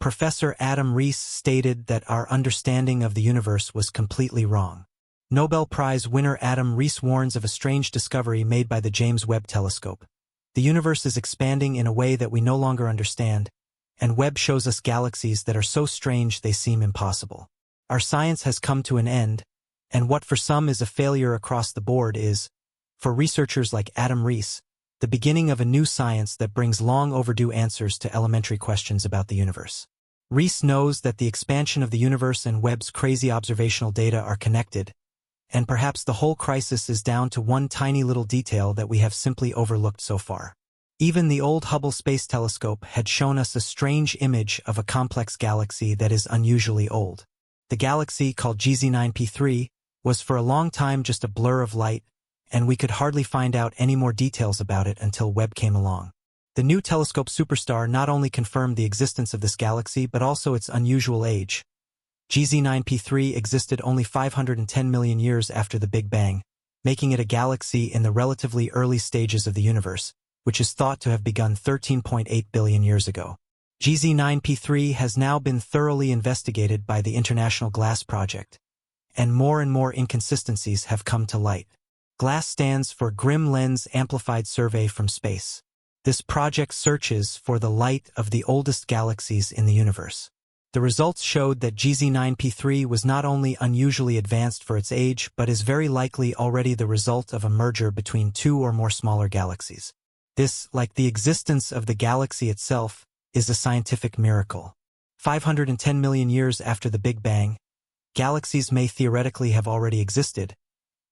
Professor Adam Rees stated that our understanding of the universe was completely wrong. Nobel Prize winner Adam Rees warns of a strange discovery made by the James Webb Telescope. The universe is expanding in a way that we no longer understand, and Webb shows us galaxies that are so strange they seem impossible. Our science has come to an end, and what for some is a failure across the board is, for researchers like Adam Rees, the beginning of a new science that brings long overdue answers to elementary questions about the universe. Rees knows that the expansion of the universe and Webb's crazy observational data are connected, and perhaps the whole crisis is down to one tiny little detail that we have simply overlooked so far. Even the old Hubble Space Telescope had shown us a strange image of a complex galaxy that is unusually old. The galaxy, called GZ9P3, was for a long time just a blur of light, and we could hardly find out any more details about it until Webb came along. The new telescope superstar not only confirmed the existence of this galaxy but also its unusual age. GZ9P3 existed only 510 million years after the Big Bang, making it a galaxy in the relatively early stages of the universe, which is thought to have begun 13.8 billion years ago. GZ9P3 has now been thoroughly investigated by the International Glass Project, and more inconsistencies have come to light. GLASS stands for Grim Lens Amplified Survey from Space. This project searches for the light of the oldest galaxies in the universe. The results showed that GZ9P3 was not only unusually advanced for its age, but is very likely already the result of a merger between two or more smaller galaxies. This, like the existence of the galaxy itself, is a scientific miracle. 510 million years after the Big Bang, galaxies may theoretically have already existed,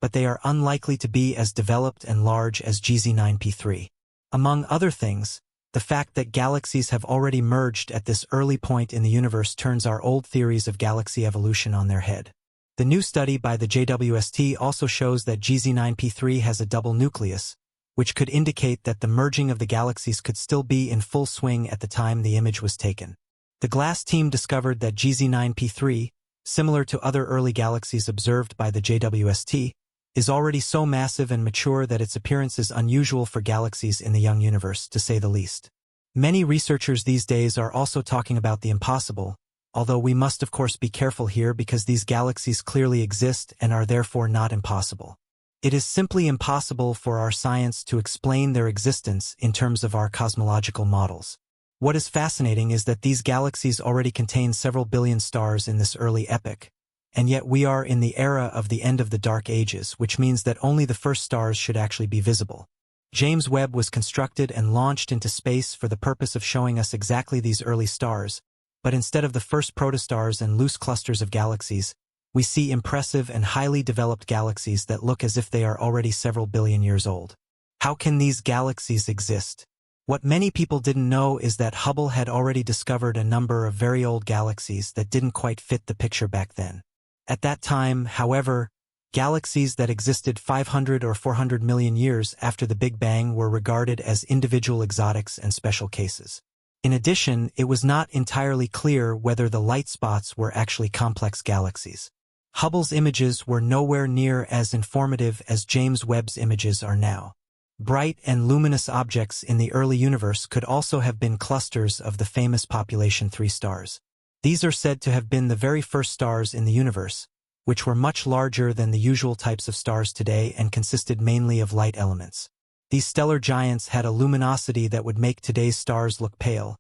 but they are unlikely to be as developed and large as GZ9P3. Among other things, the fact that galaxies have already merged at this early point in the universe turns our old theories of galaxy evolution on their head. The new study by the JWST also shows that GZ9P3 has a double nucleus, which could indicate that the merging of the galaxies could still be in full swing at the time the image was taken. The GLASS team discovered that GZ9P3, similar to other early galaxies observed by the JWST, is already so massive and mature that its appearance is unusual for galaxies in the young universe, to say the least. Many researchers these days are also talking about the impossible, although we must of course be careful here because these galaxies clearly exist and are therefore not impossible. It is simply impossible for our science to explain their existence in terms of our cosmological models. What is fascinating is that these galaxies already contain several billion stars in this early epoch, and yet we are in the era of the end of the Dark Ages, which means that only the first stars should actually be visible. James Webb was constructed and launched into space for the purpose of showing us exactly these early stars, but instead of the first protostars and loose clusters of galaxies, we see impressive and highly developed galaxies that look as if they are already several billion years old. How can these galaxies exist? What many people didn't know is that Hubble had already discovered a number of very old galaxies that didn't quite fit the picture back then. At that time, however, galaxies that existed 500 or 400 million years after the Big Bang were regarded as individual exotics and special cases. In addition, it was not entirely clear whether the light spots were actually complex galaxies. Hubble's images were nowhere near as informative as James Webb's images are now. Bright and luminous objects in the early universe could also have been clusters of the famous population 3 stars. These are said to have been the very first stars in the universe, which were much larger than the usual types of stars today and consisted mainly of light elements. These stellar giants had a luminosity that would make today's stars look pale,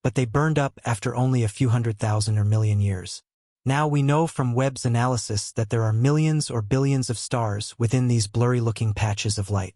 but they burned up after only a few 100,000 or million years. Now we know from Webb's analysis that there are millions or billions of stars within these blurry-looking patches of light.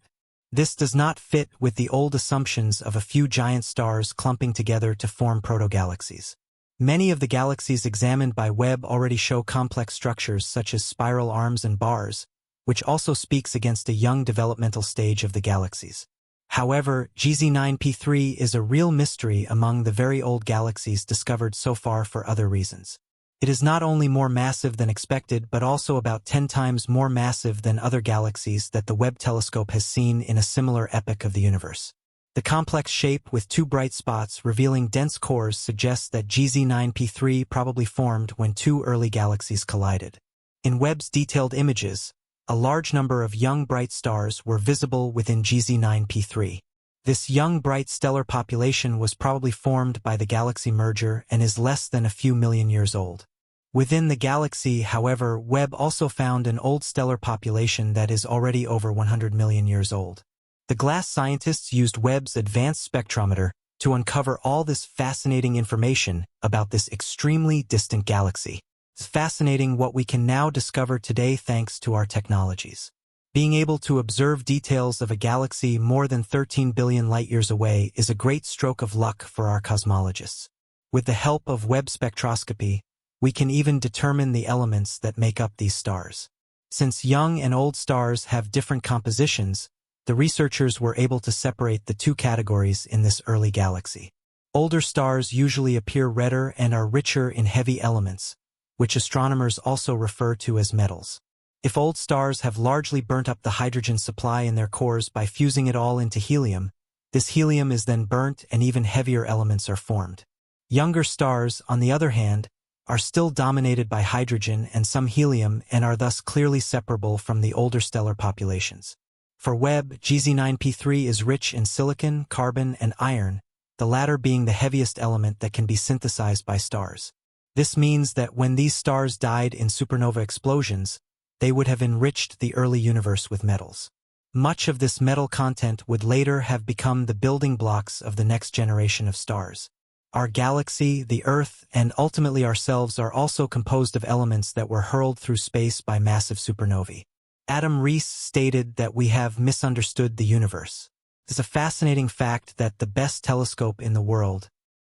This does not fit with the old assumptions of a few giant stars clumping together to form protogalaxies. Many of the galaxies examined by Webb already show complex structures such as spiral arms and bars, which also speaks against a young developmental stage of the galaxies. However, GZ9P3 is a real mystery among the very old galaxies discovered so far for other reasons. It is not only more massive than expected but also about 10 times more massive than other galaxies that the Webb telescope has seen in a similar epoch of the universe. The complex shape with 2 bright spots revealing dense cores suggests that GZ9P3 probably formed when 2 early galaxies collided. In Webb's detailed images, a large number of young bright stars were visible within GZ9P3. This young bright stellar population was probably formed by the galaxy merger and is less than a few million years old. Within the galaxy, however, Webb also found an old stellar population that is already over 100 million years old. The GLASS scientists used Webb's advanced spectrometer to uncover all this fascinating information about this extremely distant galaxy. It's fascinating what we can now discover today thanks to our technologies. Being able to observe details of a galaxy more than 13 billion light-years away is a great stroke of luck for our cosmologists. With the help of Webb spectroscopy, we can even determine the elements that make up these stars. Since young and old stars have different compositions, the researchers were able to separate the two categories in this early galaxy. Older stars usually appear redder and are richer in heavy elements, which astronomers also refer to as metals. If old stars have largely burnt up the hydrogen supply in their cores by fusing it all into helium, this helium is then burnt and even heavier elements are formed. Younger stars, on the other hand, are still dominated by hydrogen and some helium and are thus clearly separable from the older stellar populations. For Webb, GZ9p3 is rich in silicon, carbon, and iron, the latter being the heaviest element that can be synthesized by stars. This means that when these stars died in supernova explosions, they would have enriched the early universe with metals. Much of this metal content would later have become the building blocks of the next generation of stars. Our galaxy, the Earth, and ultimately ourselves are also composed of elements that were hurled through space by massive supernovae. Adam Rees stated that we have misunderstood the universe. It's a fascinating fact that the best telescope in the world,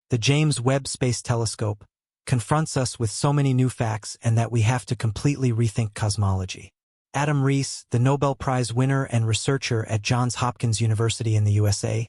the James Webb Space Telescope, confronts us with so many new facts and that we have to completely rethink cosmology. Adam Rees, the Nobel Prize winner and researcher at Johns Hopkins University in the USA,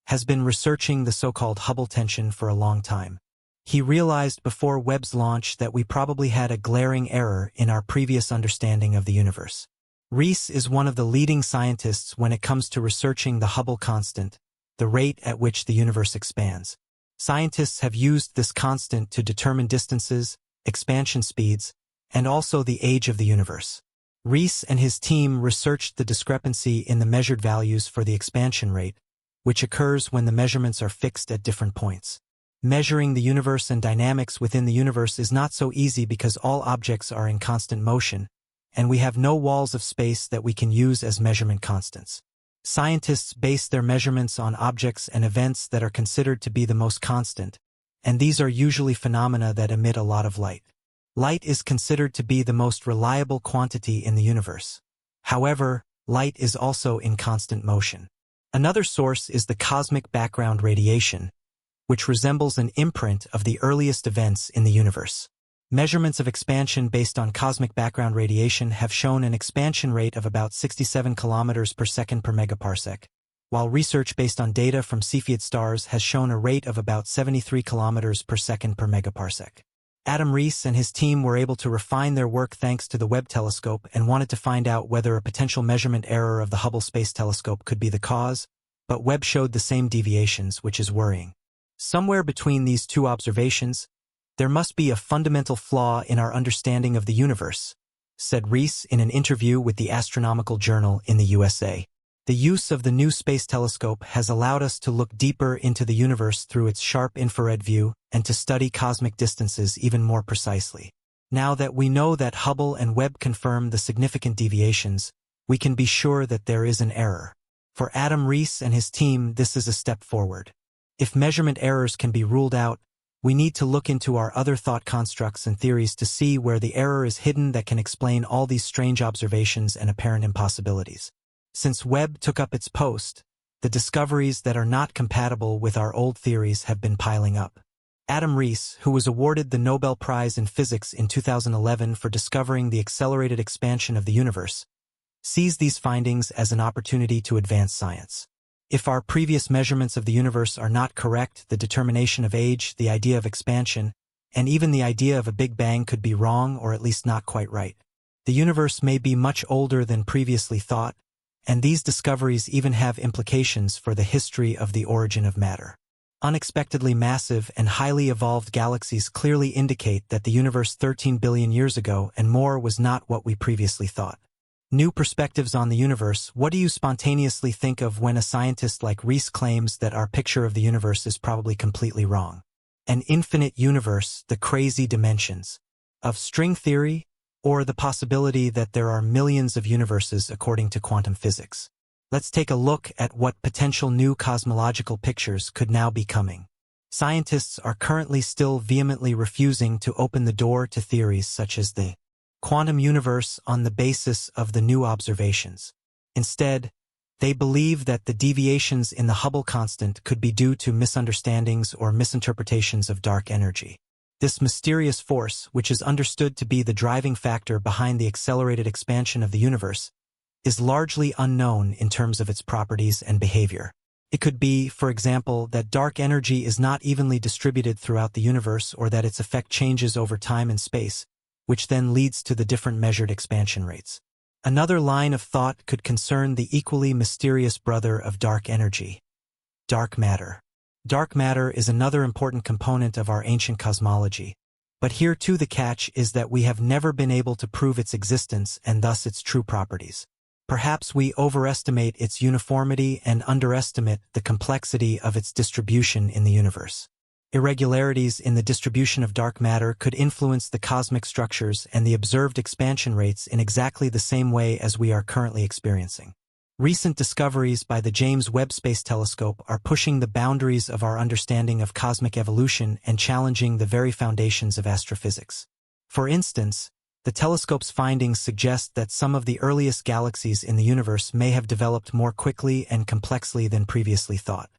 has been researching the so-called Hubble tension for a long time. He realized before Webb's launch that we probably had a glaring error in our previous understanding of the universe. Rees is one of the leading scientists when it comes to researching the Hubble constant, the rate at which the universe expands. Scientists have used this constant to determine distances, expansion speeds, and also the age of the universe. Rees and his team researched the discrepancy in the measured values for the expansion rate, which occurs when the measurements are fixed at different points. Measuring the universe and dynamics within the universe is not so easy because all objects are in constant motion, and we have no walls of space that we can use as measurement constants. Scientists base their measurements on objects and events that are considered to be the most constant, and these are usually phenomena that emit a lot of light. Light is considered to be the most reliable quantity in the universe. However, light is also in constant motion. Another source is the cosmic background radiation, which resembles an imprint of the earliest events in the universe. Measurements of expansion based on cosmic background radiation have shown an expansion rate of about 67 kilometers per second per megaparsec, while research based on data from Cepheid stars has shown a rate of about 73 kilometers per second per megaparsec. Adam Rees and his team were able to refine their work thanks to the Webb telescope and wanted to find out whether a potential measurement error of the Hubble Space Telescope could be the cause, but Webb showed the same deviations, which is worrying. Somewhere between these two observations, there must be a fundamental flaw in our understanding of the universe, said Rees in an interview with the Astronomical Journal in the USA. The use of the new space telescope has allowed us to look deeper into the universe through its sharp infrared view and to study cosmic distances even more precisely. Now that we know that Hubble and Webb confirm the significant deviations, we can be sure that there is an error. For Adam Rees and his team, this is a step forward. If measurement errors can be ruled out, we need to look into our other thought constructs and theories to see where the error is hidden that can explain all these strange observations and apparent impossibilities. Since Webb took up its post, the discoveries that are not compatible with our old theories have been piling up. Adam Rees, who was awarded the Nobel Prize in Physics in 2011 for discovering the accelerated expansion of the universe, sees these findings as an opportunity to advance science. If our previous measurements of the universe are not correct, the determination of age, the idea of expansion, and even the idea of a Big Bang could be wrong or at least not quite right. The universe may be much older than previously thought, and these discoveries even have implications for the history of the origin of matter. Unexpectedly massive and highly evolved galaxies clearly indicate that the universe 13 billion years ago and more was not what we previously thought. New perspectives on the universe. What do you spontaneously think of when a scientist like Reese claims that our picture of the universe is probably completely wrong? An infinite universe, the crazy dimensions of string theory, or the possibility that there are millions of universes according to quantum physics? Let's take a look at what potential new cosmological pictures could now be coming. Scientists are currently still vehemently refusing to open the door to theories such as the quantum universe on the basis of the new observations. Instead, they believe that the deviations in the Hubble constant could be due to misunderstandings or misinterpretations of dark energy. This mysterious force, which is understood to be the driving factor behind the accelerated expansion of the universe, is largely unknown in terms of its properties and behavior. It could be, for example, that dark energy is not evenly distributed throughout the universe, or that its effect changes over time and space, which then leads to the different measured expansion rates. Another line of thought could concern the equally mysterious brother of dark energy, dark matter. Dark matter is another important component of our ancient cosmology, but here too the catch is that we have never been able to prove its existence and thus its true properties. Perhaps we overestimate its uniformity and underestimate the complexity of its distribution in the universe. Irregularities in the distribution of dark matter could influence the cosmic structures and the observed expansion rates in exactly the same way as we are currently experiencing. Recent discoveries by the James Webb Space Telescope are pushing the boundaries of our understanding of cosmic evolution and challenging the very foundations of astrophysics. For instance, the telescope's findings suggest that some of the earliest galaxies in the universe may have developed more quickly and complexly than previously thought.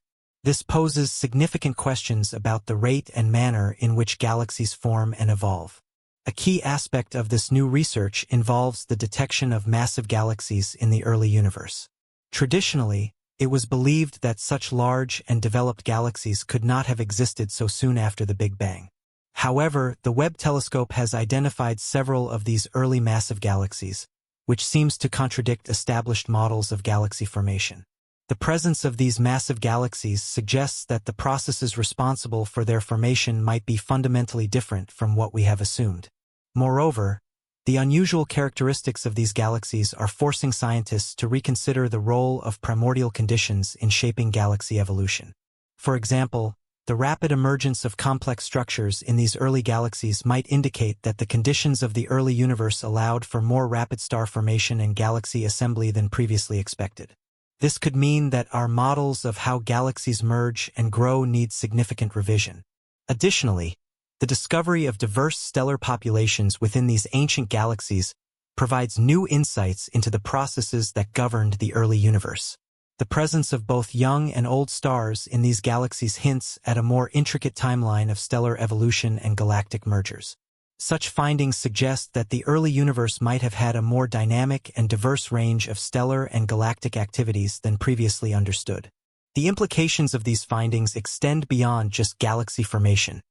This poses significant questions about the rate and manner in which galaxies form and evolve. A key aspect of this new research involves the detection of massive galaxies in the early universe. Traditionally, it was believed that such large and developed galaxies could not have existed so soon after the Big Bang. However, the Webb telescope has identified several of these early massive galaxies, which seems to contradict established models of galaxy formation. The presence of these massive galaxies suggests that the processes responsible for their formation might be fundamentally different from what we have assumed. Moreover, the unusual characteristics of these galaxies are forcing scientists to reconsider the role of primordial conditions in shaping galaxy evolution. For example, the rapid emergence of complex structures in these early galaxies might indicate that the conditions of the early universe allowed for more rapid star formation and galaxy assembly than previously expected. This could mean that our models of how galaxies merge and grow need significant revision. Additionally, the discovery of diverse stellar populations within these ancient galaxies provides new insights into the processes that governed the early universe. The presence of both young and old stars in these galaxies hints at a more intricate timeline of stellar evolution and galactic mergers. Such findings suggest that the early universe might have had a more dynamic and diverse range of stellar and galactic activities than previously understood. The implications of these findings extend beyond just galaxy formation.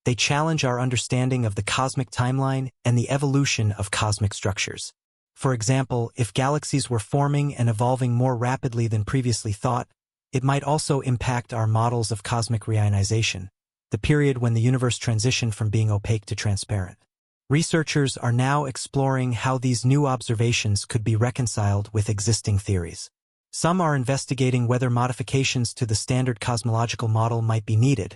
They challenge our understanding of the cosmic timeline and the evolution of cosmic structures. For example, if galaxies were forming and evolving more rapidly than previously thought, it might also impact our models of cosmic reionization, the period when the universe transitioned from being opaque to transparent. Researchers are now exploring how these new observations could be reconciled with existing theories. Some are investigating whether modifications to the standard cosmological model might be needed,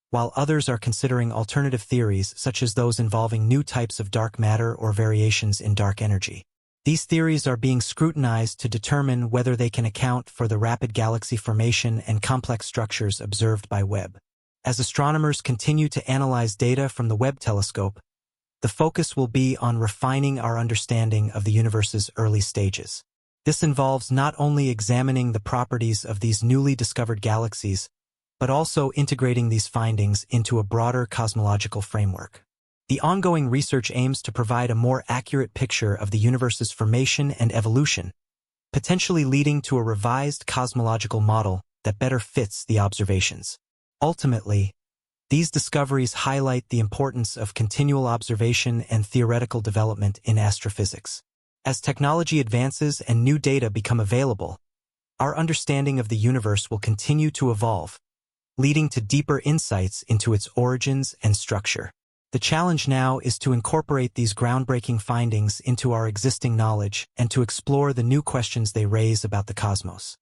while others are considering alternative theories such as those involving new types of dark matter or variations in dark energy. These theories are being scrutinized to determine whether they can account for the rapid galaxy formation and complex structures observed by Webb. As astronomers continue to analyze data from the Webb telescope, the focus will be on refining our understanding of the universe's early stages. This involves not only examining the properties of these newly discovered galaxies, but also integrating these findings into a broader cosmological framework. The ongoing research aims to provide a more accurate picture of the universe's formation and evolution, potentially leading to a revised cosmological model that better fits the observations. Ultimately, these discoveries highlight the importance of continual observation and theoretical development in astrophysics. As technology advances and new data become available, our understanding of the universe will continue to evolve, leading to deeper insights into its origins and structure. The challenge now is to incorporate these groundbreaking findings into our existing knowledge and to explore the new questions they raise about the cosmos.